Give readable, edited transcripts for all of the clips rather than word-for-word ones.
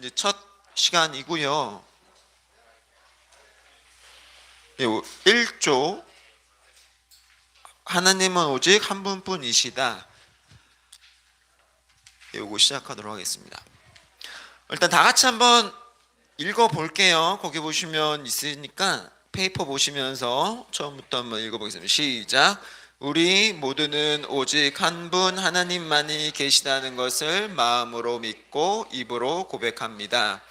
이제 첫 시간이고요. 1조 하나님은 오직 한 분뿐이시다. 요거 시작하도록 하겠습니다. 일단 다 같이 한번 읽어 볼게요. 거기 보시면 있으니까 페이퍼 보시면서 처음부터 한번 읽어 보겠습니다. 시작. 우리 모두는 오직 한 분 하나님만이 계시다는 것을 마음으로 믿고 입으로 고백합니다.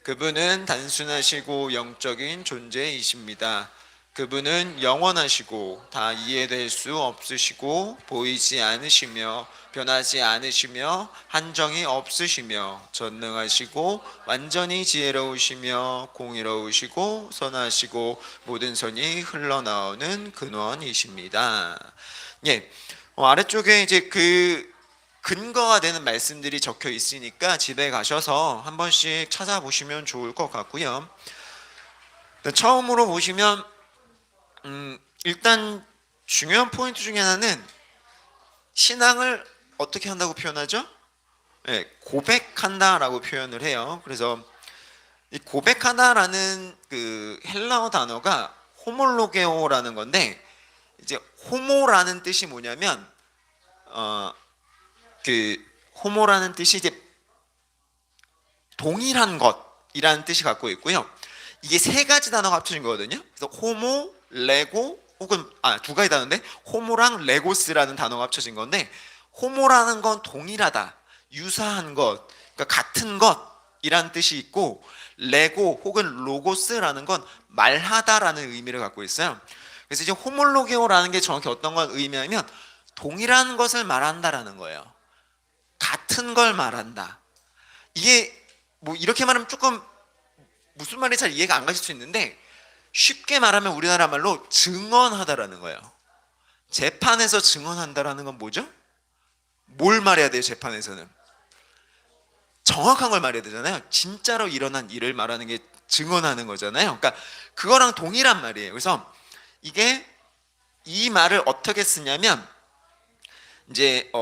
그분은 단순하시고 영적인 존재이십니다. 그분은 영원하시고 다 이해될 수 없으시고 보이지 않으시며 변하지 않으시며 한정이 없으시며 전능하시고 완전히 지혜로우시며 공의로우시고 선하시고 모든 선이 흘러나오는 근원이십니다. 예, 아래쪽에 이제 그 근거가 되는 말씀들이 적혀 있으니까 집에 가셔서 한 번씩 찾아보시면 좋을 것 같고요. 처음으로 보시면 일단 중요한 포인트 중에 하나는 신앙을 어떻게 한다고 표현하죠? 네, 고백한다라고 표현을 해요. 그래서 이 고백하다라는 그 헬라어 단어가 호몰로게오라는 건데, 이제 호모라는 뜻이 뭐냐면 그 호모라는 뜻이 이제 동일한 것이라는 뜻이 갖고 있고요. 이게 세 가지 단어가 합쳐진 거거든요. 그래서 호모, 레고 혹은 두 가지 단어인데 호모랑 레고스라는 단어가 합쳐진 건데, 호모라는 건 동일하다, 유사한 것, 그러니까 같은 것이라는 뜻이 있고, 레고 혹은 로고스라는 건 말하다라는 의미를 갖고 있어요. 그래서 이제 호몰로게오라는 게 정확히 어떤 걸 의미하면 동일한 것을 말한다라는 거예요. 같은 걸 말한다. 이게 뭐 이렇게 말하면 조금 무슨 말인지 잘 이해가 안 가실 수 있는데, 쉽게 말하면 우리나라 말로 증언하다라는 거예요. 재판에서 증언한다라는 건 뭐죠? 뭘 말해야 돼요? 재판에서는 정확한 걸 말해야 되잖아요. 진짜로 일어난 일을 말하는 게 증언하는 거잖아요. 그러니까 그거랑 동일한 말이에요. 그래서 이게 이 말을 어떻게 쓰냐면 이제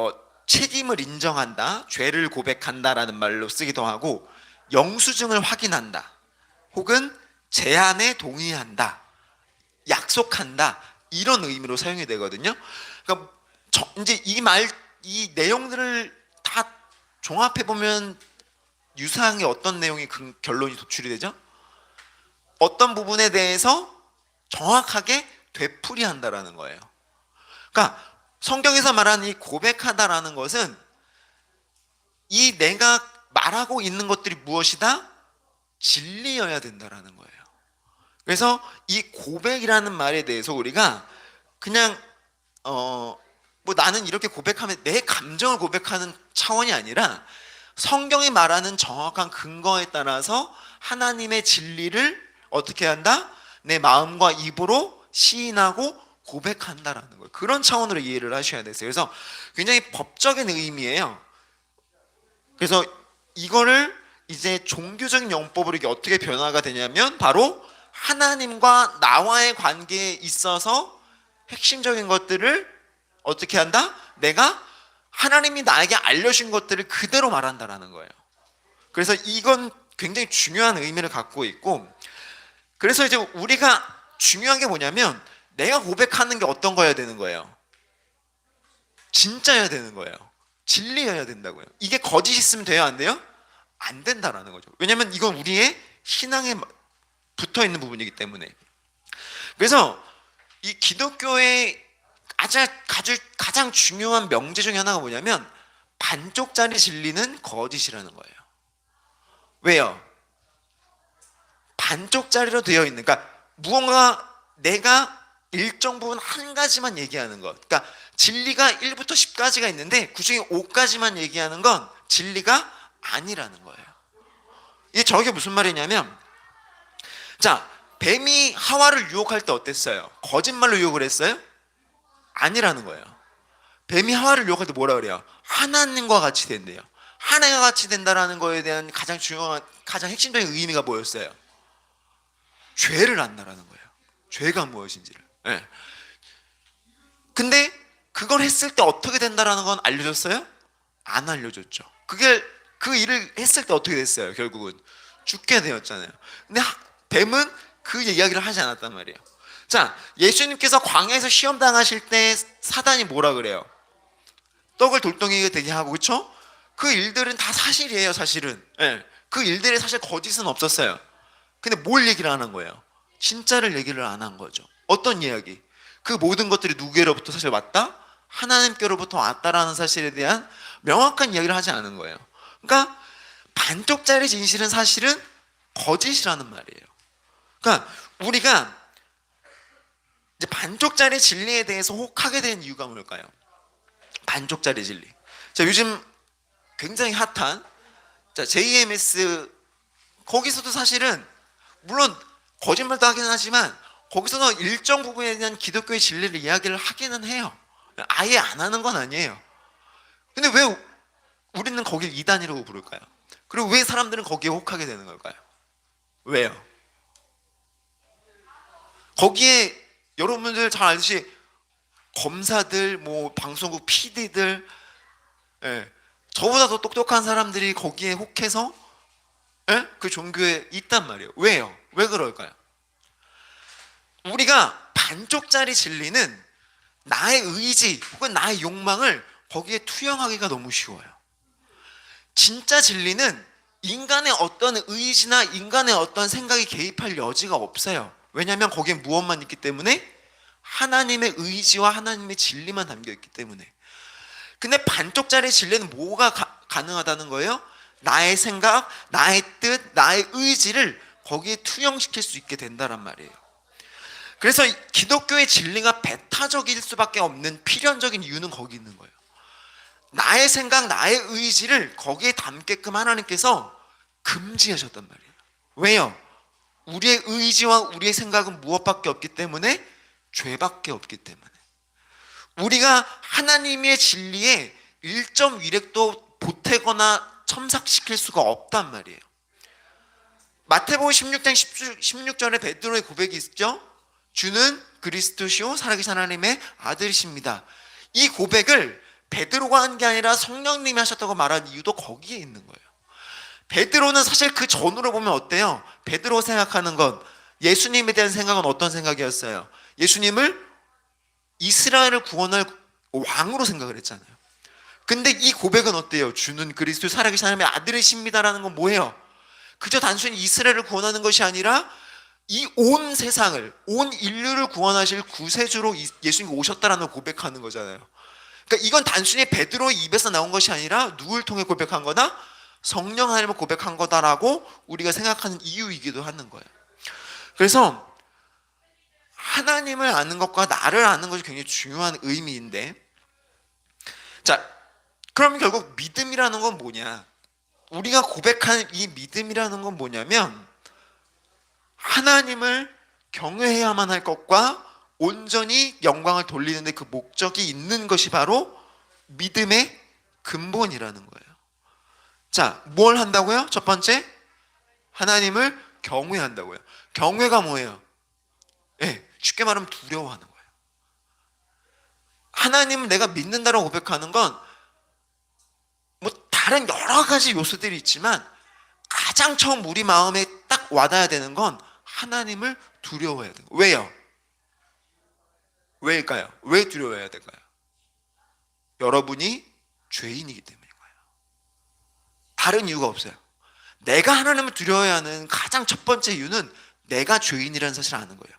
책임을 인정한다, 죄를 고백한다라는 말로 쓰기도 하고, 영수증을 확인한다, 혹은 제안에 동의한다, 약속한다, 이런 의미로 사용이 되거든요. 그러니까 이제 이 내용들을 다 종합해 보면 유사한 게 어떤 내용이 결론이 도출이 되죠? 어떤 부분에 대해서 정확하게 되풀이한다라는 거예요. 그러니까 성경에서 말하는 이 고백하다라는 것은 이 내가 말하고 있는 것들이 무엇이다? 진리여야 된다라는 거예요. 그래서 이 고백이라는 말에 대해서 우리가 그냥 뭐 나는 이렇게 고백하면 내 감정을 고백하는 차원이 아니라 성경이 말하는 정확한 근거에 따라서 하나님의 진리를 어떻게 한다? 내 마음과 입으로 시인하고 고백한다라는 거예요. 그런 차원으로 이해를 하셔야 되세요. 그래서 굉장히 법적인 의미예요. 그래서 이거를 이제 종교적인 영법으로 이게 어떻게 변화가 되냐면 바로 하나님과 나와의 관계에 있어서 핵심적인 것들을 어떻게 한다? 내가 하나님이 나에게 알려준 것들을 그대로 말한다라는 거예요. 그래서 이건 굉장히 중요한 의미를 갖고 있고, 그래서 이제 우리가 중요한 게 뭐냐면 내가 고백하는 게 어떤 거여야 되는 거예요? 진짜여야 되는 거예요. 진리여야 된다고요. 이게 거짓 있으면 돼요, 안 돼요? 안 된다라는 거죠. 왜냐하면 이건 우리의 신앙에 붙어 있는 부분이기 때문에. 그래서 이 기독교의 가장 중요한 명제 중에 하나가 뭐냐면 반쪽짜리 진리는 거짓이라는 거예요. 왜요? 반쪽짜리로 되어 있는, 그러니까 무언가 내가 일정 부분 한 가지만 얘기하는 것, 그러니까 진리가 1부터 10까지가 있는데 그중에 5까지만 얘기하는 건 진리가 아니라는 거예요. 이게 저게 무슨 말이냐면, 자, 뱀이 하와를 유혹할 때 어땠어요? 거짓말로 유혹을 했어요? 아니라는 거예요. 뱀이 하와를 유혹할 때 뭐라 그래요? 하나님과 같이 된대요. 하나님과 같이 된다라는 거에 대한 가장 중요한, 가장 핵심적인 의미가 뭐였어요? 죄를 안다라는 거예요. 죄가 무엇인지를. 네. 근데 그걸 했을 때 어떻게 된다라는 건 알려줬어요? 안 알려줬죠. 그게 그 일을 했을 때 어떻게 됐어요? 결국은 죽게 되었잖아요. 근데 뱀은 그 이야기를 하지 않았단 말이에요. 자, 예수님께서 광야에서 시험 당하실 때 사단이 뭐라 그래요? 떡을 돌덩이가 되게 하고, 그렇죠? 그 일들은 다 사실이에요, 사실은. 예. 그 일들이 사실 거짓은 없었어요. 근데 뭘 얘기를 안 한 거예요? 진짜를 얘기를 안 한 거죠. 어떤 이야기? 그 모든 것들이 누구로부터 사실 왔다? 하나님께로부터 왔다라는 사실에 대한 명확한 이야기를 하지 않은 거예요. 그러니까 반쪽짜리 진실은 사실은 거짓이라는 말이에요. 그러니까 우리가 이제 반쪽짜리 진리에 대해서 혹하게 된 이유가 뭘까요? 반쪽짜리 진리. 자, 요즘 굉장히 핫한 JMS, 거기서도 사실은 물론 거짓말도 하긴 하지만 거기서는 일정 부분에 대한 기독교의 진리를 이야기를 하기는 해요. 아예 안 하는 건 아니에요. 근데 왜 우리는 거길 이단이라고 부를까요? 그리고 왜 사람들은 거기에 혹하게 되는 걸까요? 왜요? 거기에 여러분들 잘 알듯이 검사들, 뭐 방송국 PD들, 예, 저보다 더 똑똑한 사람들이 거기에 혹해서, 예? 그 종교에 있단 말이에요. 왜요? 왜 그럴까요? 우리가 반쪽짜리 진리는 나의 의지 혹은 나의 욕망을 거기에 투영하기가 너무 쉬워요. 진짜 진리는 인간의 어떤 의지나 인간의 어떤 생각이 개입할 여지가 없어요. 왜냐하면 거기에 무엇만 있기 때문에? 하나님의 의지와 하나님의 진리만 담겨 있기 때문에. 근데 반쪽짜리 진리는 뭐가 가능하다는 거예요? 나의 생각, 나의 뜻, 나의 의지를 거기에 투영시킬 수 있게 된다란 말이에요. 그래서 기독교의 진리가 배타적일 수밖에 없는 필연적인 이유는 거기 있는 거예요. 나의 생각, 나의 의지를 거기에 담게끔 하나님께서 금지하셨단 말이에요. 왜요? 우리의 의지와 우리의 생각은 무엇밖에 없기 때문에? 죄밖에 없기 때문에. 우리가 하나님의 진리에 1점1획도 보태거나 첨삭시킬 수가 없단 말이에요. 마태복음 16장 16절에 베드로의 고백이 있죠. 주는 그리스도시요 살아계신 하나님의 아들이십니다. 이 고백을 베드로가 한 게 아니라 성령님이 하셨다고 말한 이유도 거기에 있는 거예요. 베드로는 사실 그 전으로 보면 어때요? 베드로 생각하는 건, 예수님에 대한 생각은 어떤 생각이었어요? 예수님을 이스라엘을 구원할 왕으로 생각을 했잖아요. 근데 이 고백은 어때요? 주는 그리스도 살아계신 하나님의 아들이십니다라는 건 뭐예요? 그저 단순히 이스라엘을 구원하는 것이 아니라 이 온 세상을, 온 인류를 구원하실 구세주로 예수님이 오셨다라는 고백하는 거잖아요. 그러니까 이건 단순히 베드로의 입에서 나온 것이 아니라 누굴 통해 고백한 거다? 성령 하나님을 고백한 거다라고 우리가 생각하는 이유이기도 하는 거예요. 그래서 하나님을 아는 것과 나를 아는 것이 굉장히 중요한 의미인데, 자, 그럼 결국 믿음이라는 건 뭐냐? 우리가 고백하는 이 믿음이라는 건 뭐냐면 하나님을 경외해야만 할 것과 온전히 영광을 돌리는데 그 목적이 있는 것이 바로 믿음의 근본이라는 거예요. 자, 뭘 한다고요? 첫 번째, 하나님을 경외한다고요. 경외가 뭐예요? 네, 쉽게 말하면 두려워하는 거예요. 하나님을 내가 믿는다라고 고백하는 건 뭐 다른 여러 가지 요소들이 있지만 가장 처음 우리 마음에 딱 와닿아야 되는 건 하나님을 두려워해야 돼요. 왜요? 왜일까요? 왜 두려워해야 될까요? 여러분이 죄인이기 때문인 거예요. 다른 이유가 없어요. 내가 하나님을 두려워해야 하는 가장 첫 번째 이유는 내가 죄인이라는 사실을 아는 거예요.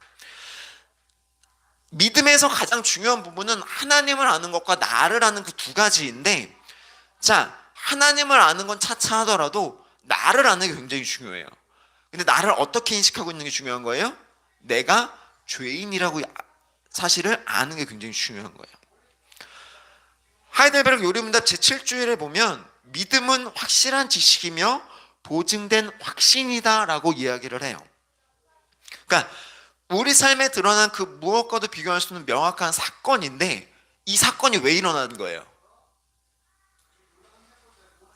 믿음에서 가장 중요한 부분은 하나님을 아는 것과 나를 아는 그 두 가지인데, 자, 하나님을 아는 건 차차 하더라도 나를 아는 게 굉장히 중요해요. 근데 나를 어떻게 인식하고 있는 게 중요한 거예요? 내가 죄인이라고 사실을 아는 게 굉장히 중요한 거예요. 하이델베르크 요리문답 제7주일에 보면 믿음은 확실한 지식이며 보증된 확신이다라고 이야기를 해요. 그러니까 우리 삶에 드러난 그 무엇과도 비교할 수 없는 명확한 사건인데, 이 사건이 왜 일어나는 거예요?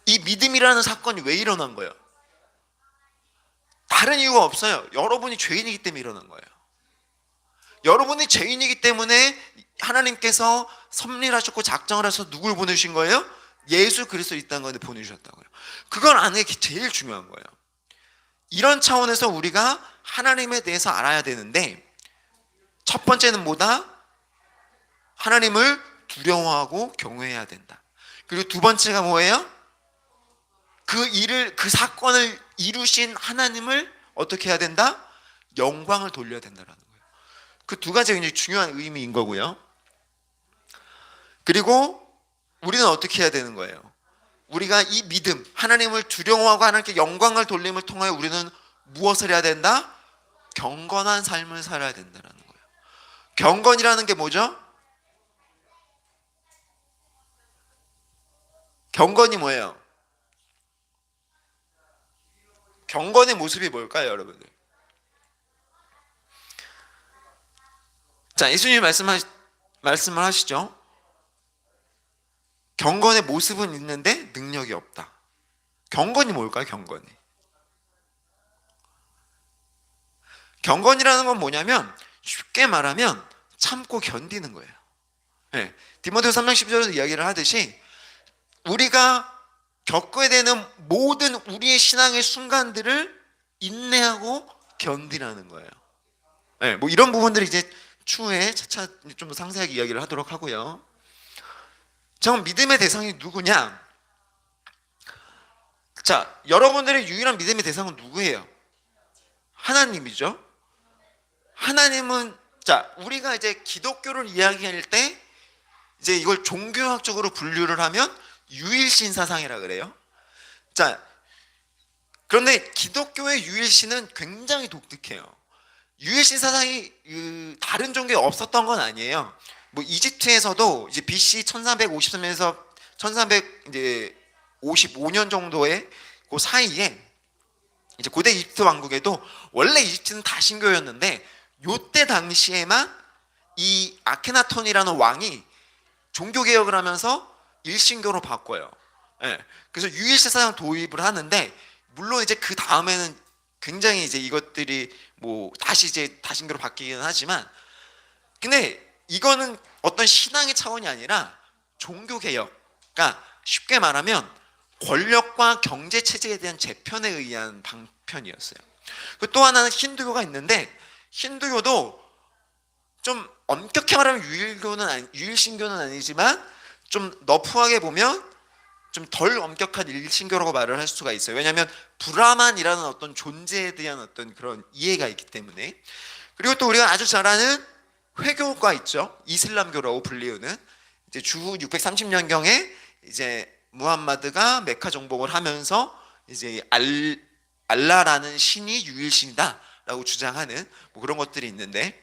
이 믿음이라는 사건이 왜 일어난 거예요? 다른 이유가 없어요. 여러분이 죄인이기 때문에 일어난 거예요. 여러분이 죄인이기 때문에 하나님께서 섭리하셨고 작정을 해서 누굴 보내신 거예요? 예수 그리스도 있다는 것을 보내주셨다고요. 그걸 아는 게 제일 중요한 거예요. 이런 차원에서 우리가 하나님에 대해서 알아야 되는데, 첫 번째는 뭐다? 하나님을 두려워하고 경외해야 된다. 그리고 두 번째가 뭐예요? 그 사건을 이루신 하나님을 어떻게 해야 된다? 영광을 돌려야 된다는 거예요. 그 두 가지가 굉장히 중요한 의미인 거고요. 그리고 우리는 어떻게 해야 되는 거예요? 우리가 이 믿음, 하나님을 두려워하고 하나님께 영광을 돌림을 통하여 우리는 무엇을 해야 된다? 경건한 삶을 살아야 된다는 거예요. 경건이라는 게 뭐죠? 경건이 뭐예요? 경건의 모습이 뭘까요, 여러분들? 자, 예수님이 말씀을 하시죠. 경건의 모습은 있는데 능력이 없다. 경건이 뭘까요, 경건이? 경건이라는 건 뭐냐면 쉽게 말하면 참고 견디는 거예요. 네. 디모데후서 3장 10절에서 이야기를 하듯이 우리가 겪어야 되는 모든 우리의 신앙의 순간들을 인내하고 견디라는 거예요. 네, 뭐 이런 부분들이 이제 추후에 차차 좀 더 상세하게 이야기를 하도록 하고요. 정 믿음의 대상이 누구냐? 자, 여러분들의 유일한 믿음의 대상은 누구예요? 하나님이죠. 하나님은, 자, 우리가 이제 기독교를 이야기할 때 이제 이걸 종교학적으로 분류를 하면 유일신 사상이라 그래요. 자, 그런데 기독교의 유일신은 굉장히 독특해요. 유일신 사상이 다른 종교에 없었던 건 아니에요. 뭐 이집트에서도 이제 BC 1453년에서 1455년 정도의 그 사이에 이제 고대 이집트 왕국에도 원래 이집트는 다신교였는데 요때 당시에만 이 아케나톤이라는 왕이 종교 개혁을 하면서 일신교로 바꿔요. 예. 그래서 유일신 사상 도입을 하는데 물론 이제 그 다음에는 굉장히 이제 이것들이 뭐 다시 이제 다신교로 바뀌기는 하지만 근데 이거는 어떤 신앙의 차원이 아니라 종교 개혁. 그러니까 쉽게 말하면 권력과 경제 체제에 대한 재편에 의한 방편이었어요. 또 하나는 힌두교가 있는데 힌두교도 좀 엄격히 말하면 유일신교는 아니지만 좀 너프하게 보면 좀 덜 엄격한 일신교라고 말을 할 수가 있어요. 왜냐하면 브라만이라는 어떤 존재에 대한 어떤 그런 이해가 있기 때문에. 그리고 또 우리가 아주 잘 아는 회교가 있죠. 이슬람교라고 불리우는 이제 주후 630년경에 이제 무함마드가 메카 정복을 하면서 이제 알라라는 신이 유일신이다라고 주장하는 뭐 그런 것들이 있는데,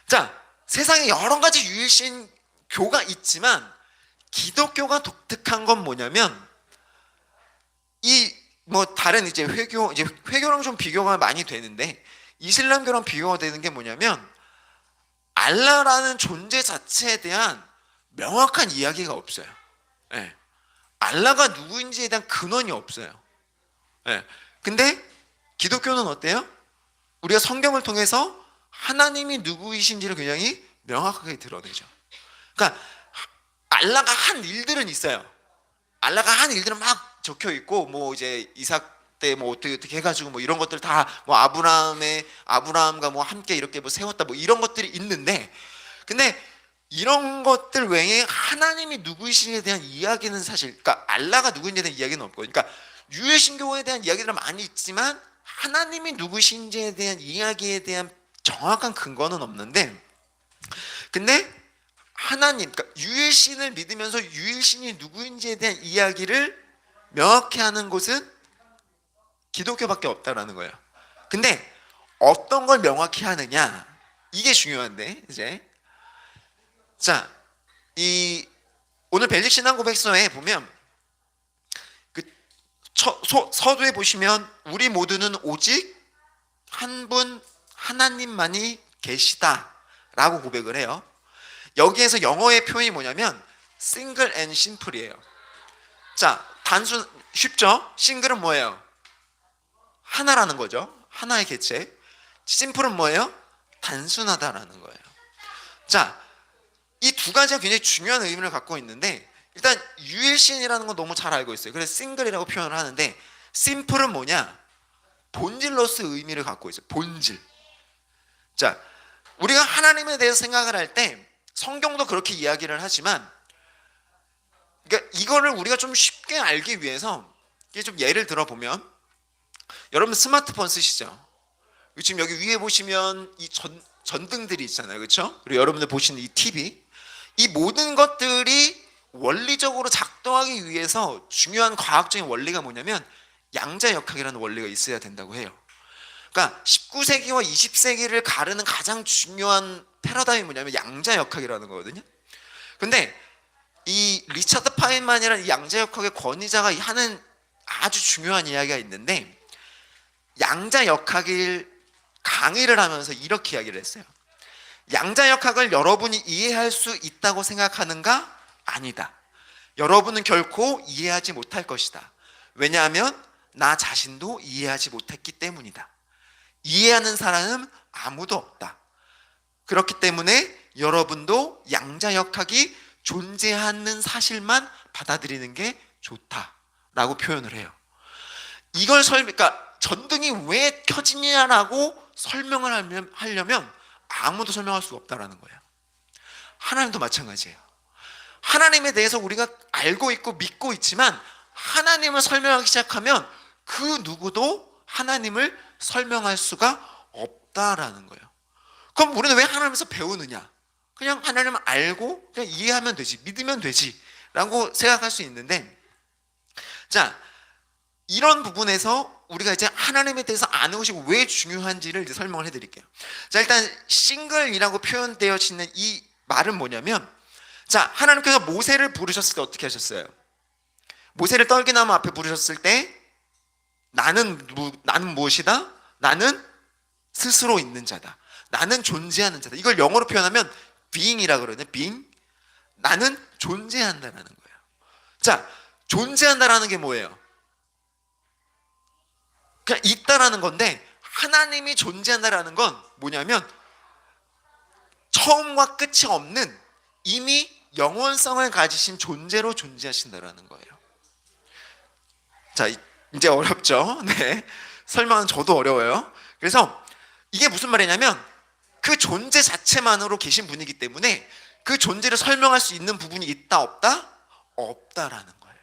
자, 세상에 여러 가지 유일신 교가 있지만 기독교가 독특한 건 뭐냐면 이 뭐 다른 이제 회교랑 좀 비교가 많이 되는데 이슬람교랑 비교가 되는 게 뭐냐면 알라라는 존재 자체에 대한 명확한 이야기가 없어요. 예. 알라가 누구인지에 대한 근원이 없어요. 예. 근데 기독교는 어때요? 우리가 성경을 통해서 하나님이 누구이신지를 굉장히 명확하게 드러내죠. 그러니까 알라가 한 일들은 있어요. 알라가 한 일들은 막 적혀 있고 뭐 이제 이삭 때 뭐 어떻게 해가지고 뭐 이런 것들 다 뭐 아브라함과 뭐 함께 이렇게 뭐 세웠다 뭐 이런 것들이 있는데, 근데 이런 것들 외에 하나님이 누구이신지에 대한 이야기는 사실, 그러니까 알라가 누구인지에 대한 이야기는 없고, 그러니까 유일신교에 대한 이야기들은 많이 있지만 하나님이 누구신지에 대한 이야기에 대한 정확한 근거는 없는데, 근데 하나님, 그러니까 유일신을 믿으면서 유일신이 누구인지에 대한 이야기를 명확히 하는 곳은 기독교밖에 없다라는 거예요. 근데 어떤 걸 명확히 하느냐, 이게 중요한데 이제 자, 이 오늘 벨릭 신앙 고백서에 보면 그 서두에 보시면 우리 모두는 오직 한 분 하나님만이 계시다라고 고백을 해요. 여기에서 영어의 표현이 뭐냐면 single and simple이에요. 자, 쉽죠? 싱글은 뭐예요? 하나라는 거죠. 하나의 개체. 심플은 뭐예요? 단순하다라는 거예요. 자, 이 두 가지가 굉장히 중요한 의미를 갖고 있는데 일단 유일신이라는 건 너무 잘 알고 있어요. 그래서 싱글이라고 표현을 하는데, 심플은 뭐냐? 본질로서 의미를 갖고 있어요. 본질. 자, 우리가 하나님에 대해서 생각을 할 때 성경도 그렇게 이야기를 하지만, 그러니까 이거를 우리가 좀 쉽게 알기 위해서 이게 좀 예를 들어 보면, 여러분 스마트폰 쓰시죠? 지금 여기 위에 보시면 이 전등들이 있잖아요, 그렇죠? 그리고 여러분들 보시는 이 TV, 이 모든 것들이 원리적으로 작동하기 위해서 중요한 과학적인 원리가 뭐냐면 양자역학이라는 원리가 있어야 된다고 해요. 그러니까 19세기와 20세기를 가르는 가장 중요한 패러다임이 뭐냐면 양자역학이라는 거거든요. 근데 이 리처드 파인만이라는 이 양자역학의 권위자가 하는 아주 중요한 이야기가 있는데, 양자역학을 강의를 하면서 이렇게 이야기를 했어요. 양자역학을 여러분이 이해할 수 있다고 생각하는가? 아니다. 여러분은 결코 이해하지 못할 것이다. 왜냐하면 나 자신도 이해하지 못했기 때문이다. 이해하는 사람은 아무도 없다. 그렇기 때문에 여러분도 양자역학이 존재하는 사실만 받아들이는 게 좋다라고 표현을 해요. 이걸 그러니까 전등이 왜 켜지냐라고 설명을 하려면 아무도 설명할 수가 없다라는 거예요. 하나님도 마찬가지예요. 하나님에 대해서 우리가 알고 있고 믿고 있지만 하나님을 설명하기 시작하면 그 누구도 하나님을 설명할 수가 없다라는 거예요. 그럼 우리는 왜 하나님에서 배우느냐? 그냥 하나님을 알고 그냥 이해하면 되지, 믿으면 되지 라고 생각할 수 있는데, 자, 이런 부분에서 우리가 이제 하나님에 대해서 아는 것이 왜 중요한지를 이제 설명을 해드릴게요. 자, 일단 싱글이라고 표현되어지는 이 말은 뭐냐면, 자, 하나님께서 모세를 부르셨을 때 어떻게 하셨어요? 모세를 떨기나무 앞에 부르셨을 때 나는 무엇이다? 나는 스스로 있는 자다. 나는 존재하는 자다. 이걸 영어로 표현하면 being이라고 그러거든요. being. 나는 존재한다라는 거예요. 자, 존재한다라는 게 뭐예요? 그냥 있다라는 건데, 하나님이 존재한다라는 건 뭐냐면 처음과 끝이 없는 이미 영원성을 가지신 존재로 존재하신다라는 거예요. 자, 이제 어렵죠? 네. 설명은 저도 어려워요. 그래서 이게 무슨 말이냐면 그 존재 자체만으로 계신 분이기 때문에 그 존재를 설명할 수 있는 부분이 있다 없다? 없다라는 거예요.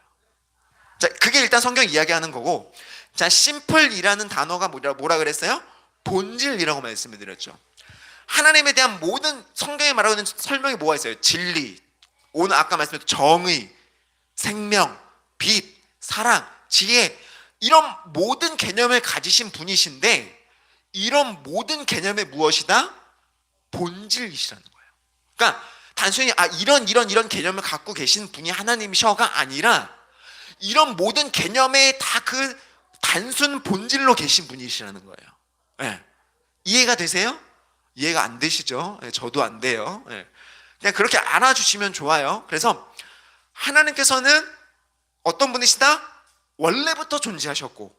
자, 그게 일단 성경이 이야기하는 거고, 자, 심플이라는 단어가 뭐라 그랬어요? 본질이라고 말씀을 드렸죠. 하나님에 대한 모든 성경에 말하고 있는 설명이 뭐가 있어요? 진리, 오늘 아까 말씀드린 정의, 생명, 빛, 사랑, 지혜, 이런 모든 개념을 가지신 분이신데, 이런 모든 개념의 무엇이다? 본질이시라는 거예요. 그러니까 단순히 이런 개념을 갖고 계신 분이 하나님이셔가 아니라 이런 모든 개념의 다 그 단순 본질로 계신 분이시라는 거예요. 네. 이해가 되세요? 이해가 안 되시죠? 네, 저도 안 돼요. 네. 그냥 그렇게 알아주시면 좋아요. 그래서 하나님께서는 어떤 분이시다? 원래부터 존재하셨고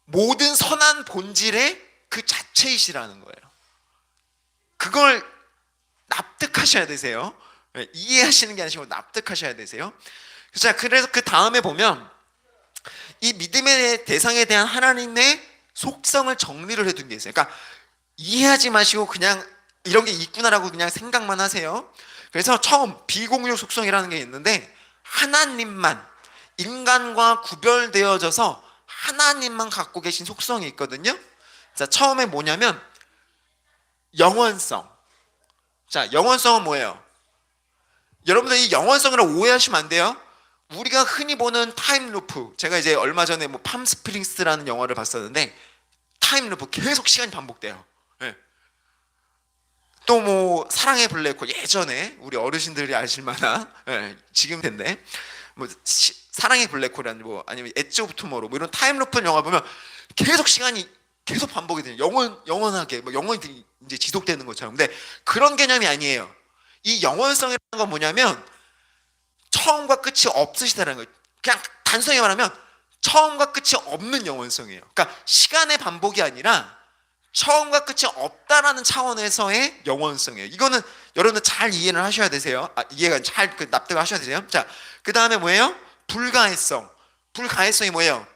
모든 선한 본질의 그 자체이시라는 거예요. 그걸 납득하셔야 되세요. 네, 이해하시는 게 아니시고 납득하셔야 되세요. 그래서 그 다음에 보면 이 믿음의 대상에 대한 하나님의 속성을 정리를 해둔 게 있어요. 그러니까 이해하지 마시고 그냥 이런 게 있구나라고 그냥 생각만 하세요. 그래서 처음 비공유 속성이라는 게 있는데, 하나님만, 인간과 구별되어져서 하나님만 갖고 계신 속성이 있거든요. 자, 처음에 뭐냐면 영원성. 자, 영원성은 뭐예요? 여러분들 이 영원성이라 오해하시면 안 돼요. 우리가 흔히 보는 타임루프, 제가 이제 얼마 전에 뭐 팜스프링스라는 영화를 봤었는데 타임루프, 계속 시간이 반복돼요. 네. 또 뭐 사랑의 블랙홀, 예전에 우리 어르신들이 아실 만한, 네, 지금 텐데 뭐 사랑의 블랙홀이라는 뭐 아니면 엣지 오브 투모로우 뭐 이런 타임루프 영화 보면 계속 시간이 계속 반복이 돼요. 영원하게 뭐 영원히 이제 지속되는 것처럼. 근데 그런 개념이 아니에요. 이 영원성이라는 건 뭐냐면 처음과 끝이 없으시다는 거예요. 그냥 단순히 말하면 처음과 끝이 없는 영원성이에요. 그러니까 시간의 반복이 아니라 처음과 끝이 없다라는 차원에서의 영원성이에요. 이거는 여러분들 잘 이해를 하셔야 되세요. 이해가 잘 납득을 하셔야 되세요. 자, 그 다음에 뭐예요? 불가해성. 불가해성이 뭐예요?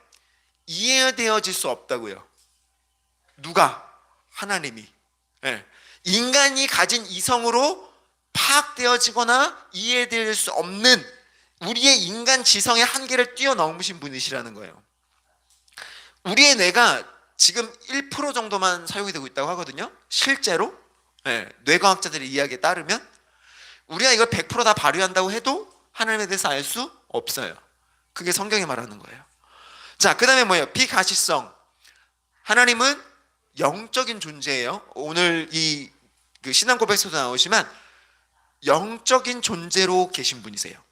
이해되어질 수 없다고요. 누가? 하나님이. 예. 인간이 가진 이성으로 파악되어지거나 이해될 수 없는 우리의 인간 지성의 한계를 뛰어넘으신 분이시라는 거예요. 우리의 뇌가 지금 1% 정도만 사용이 되고 있다고 하거든요. 실제로. 예. 뇌과학자들의 이야기에 따르면 우리가 이걸 100% 다 발휘한다고 해도 하나님에 대해서 알 수 없어요. 그게 성경이 말하는 거예요. 자, 그 다음에 뭐예요? 비가시성. 하나님은 영적인 존재예요. 오늘 그 신앙 고백에서도 나오지만 영적인 존재로 계신 분이세요.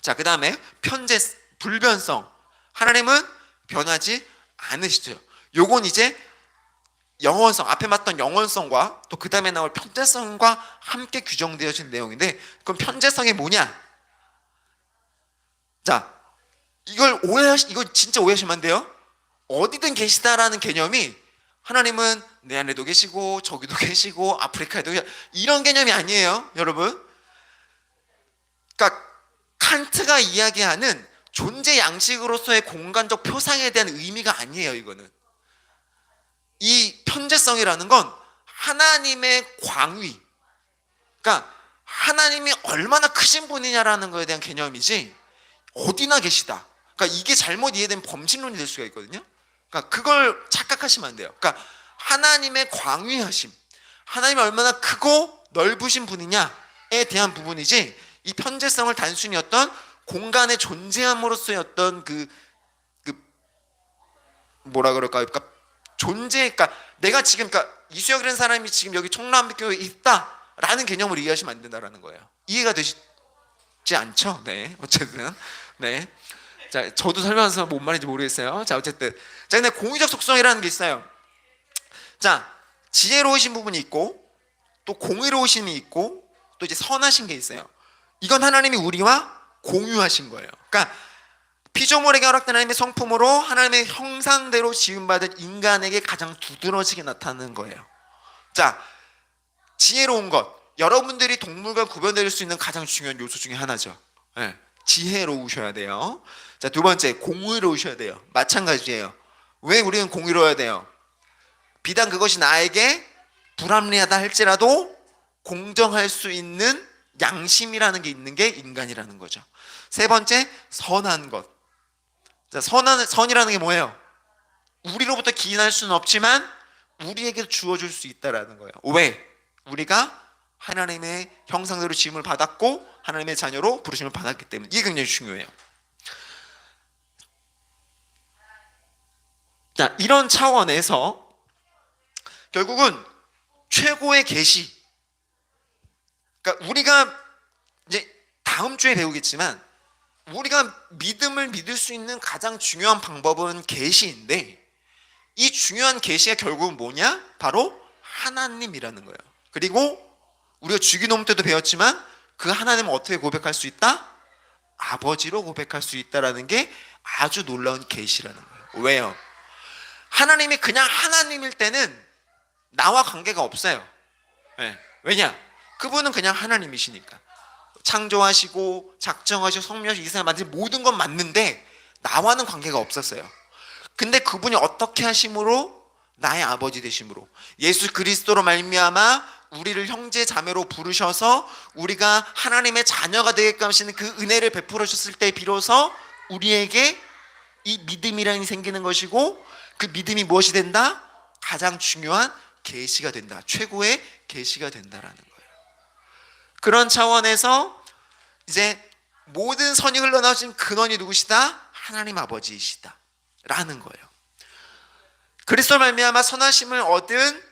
자, 그 다음에 불변성. 하나님은 변하지 않으시죠. 요건 이제 영원성, 앞에 봤던 영원성과 또 그 다음에 나올 편재성과 함께 규정되어진 내용인데, 그럼 편재성이 뭐냐? 자, 이거 진짜 오해하시면 안 돼요. 어디든 계시다라는 개념이 하나님은 내 안에도 계시고 저기도 계시고 아프리카에도 계시고 이런 개념이 아니에요, 여러분. 그러니까 칸트가 이야기하는 존재 양식으로서의 공간적 표상에 대한 의미가 아니에요, 이거는. 이 편재성이라는 건 하나님의 광위, 그러니까 하나님이 얼마나 크신 분이냐라는 것에 대한 개념이지 어디나 계시다. 그러니까 이게 잘못 이해된 범신론이 될 수가 있거든요. 그러니까 그걸 착각하시면 안 돼요. 그러니까 하나님의 광위하심, 하나님이 얼마나 크고 넓으신 분이냐에 대한 부분이지, 이 편재성을 단순히 어떤 공간의 존재함으로써의 어떤 뭐라 그럴까요? 그러니까 그러니까 내가 지금, 그러니까 이수혁이라는 사람이 지금 여기 청남교회에 있다라는 개념으로 이해하시면 안 된다라는 거예요. 이해가 되시지 않죠? 네, 어쨌든 네. 자, 저도 설명해서 뭔 말인지 모르겠어요. 자, 어쨌든 자, 근데 공의적 속성이라는 게 있어요. 자, 지혜로우신 부분이 있고 또 공의로우심이 있고 또 이제 선하신 게 있어요. 이건 하나님이 우리와 공유하신 거예요. 그러니까 피조물에게 허락된 하나님의 성품으로 하나님의 형상대로 지음받은 인간에게 가장 두드러지게 나타나는 거예요. 자, 지혜로운 것, 여러분들이 동물과 구별될 수 있는 가장 중요한 요소 중에 하나죠. 네, 지혜로우셔야 돼요. 자, 두 번째, 공의로우셔야 돼요. 마찬가지예요. 왜 우리는 공의로워야 돼요? 비단 그것이 나에게 불합리하다 할지라도 공정할 수 있는 양심이라는 게 있는 게 인간이라는 거죠. 세 번째, 선한 것. 자, 선이라는 게 뭐예요? 우리로부터 기인할 수는 없지만 우리에게 주어줄 수 있다라는 거예요. 왜? 우리가 하나님의 형상대로 지음을 받았고 하나님의 자녀로 부르심을 받았기 때문에. 이게 굉장히 중요해요. 자, 이런 차원에서 결국은 최고의 계시, 그러니까 우리가 이제 다음 주에 배우겠지만 우리가 믿음을 믿을 수 있는 가장 중요한 방법은 계시인데, 이 중요한 계시가 결국은 뭐냐? 바로 하나님이라는 거예요. 그리고 우리가 주기도문 때도 배웠지만 그 하나님을 어떻게 고백할 수 있다? 아버지로 고백할 수 있다라는 게 아주 놀라운 계시라는 거예요. 왜요? 하나님이 그냥 하나님일 때는 나와 관계가 없어요. 네. 왜냐? 그분은 그냥 하나님이시니까. 창조하시고 작정하시고 성묘하시고 이 세상을 만드신 모든 건 맞는데 나와는 관계가 없었어요. 근데 그분이 어떻게 하심으로? 나의 아버지 되심으로, 예수 그리스도로 말미암아 우리를 형제 자매로 부르셔서 우리가 하나님의 자녀가 되게끔 하시는 그 은혜를 베풀어 주셨을 때 비로소 우리에게 이 믿음이라는 게 생기는 것이고, 그 믿음이 무엇이 된다? 가장 중요한 계시가 된다. 최고의 계시가 된다라는 거예요. 그런 차원에서 이제 모든 선이 흘러나오신 근원이 누구시다? 하나님 아버지이시다 라는 거예요. 그리스도 말미암아 선하심을 얻은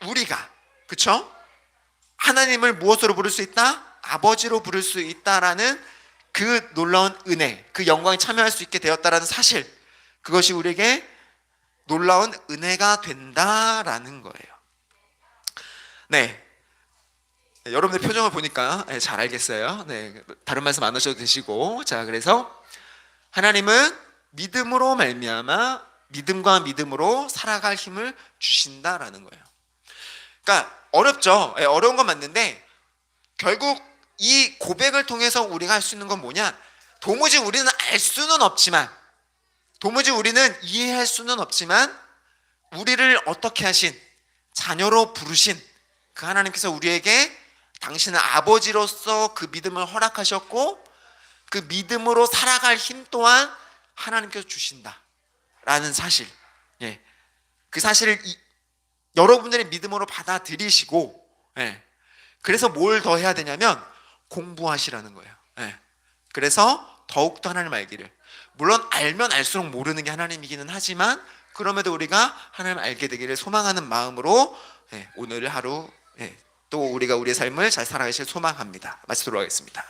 우리가, 그쵸? 하나님을 무엇으로 부를 수 있다? 아버지로 부를 수 있다라는 그 놀라운 은혜, 그 영광에 참여할 수 있게 되었다라는 사실, 그것이 우리에게 놀라운 은혜가 된다라는 거예요. 네, 여러분의 표정을 보니까 잘 알겠어요. 네, 다른 말씀 안 하셔도 되시고, 자, 그래서 하나님은 믿음으로 말미암아 믿음과 믿음으로 살아갈 힘을 주신다라는 거예요. 그러니까 어렵죠. 예, 어려운 건 맞는데 결국 이 고백을 통해서 우리가 할 수 있는 건 뭐냐? 도무지 우리는 알 수는 없지만, 도무지 우리는 이해할 수는 없지만, 우리를 어떻게 하신, 자녀로 부르신 그 하나님께서 우리에게 당신은 아버지로서 그 믿음을 허락하셨고, 그 믿음으로 살아갈 힘 또한 하나님께서 주신다라는 사실. 예, 그 사실을 여러분들의 믿음으로 받아들이시고, 예, 그래서 뭘 더 해야 되냐면 공부하시라는 거예요. 예, 그래서 더욱더 하나님을 알기를. 물론 알면 알수록 모르는 게 하나님이기는 하지만 그럼에도 우리가 하나님을 알게 되기를 소망하는 마음으로 오늘 하루 또 우리가 우리의 삶을 잘 살아가실 소망합니다. 마치도록 하겠습니다.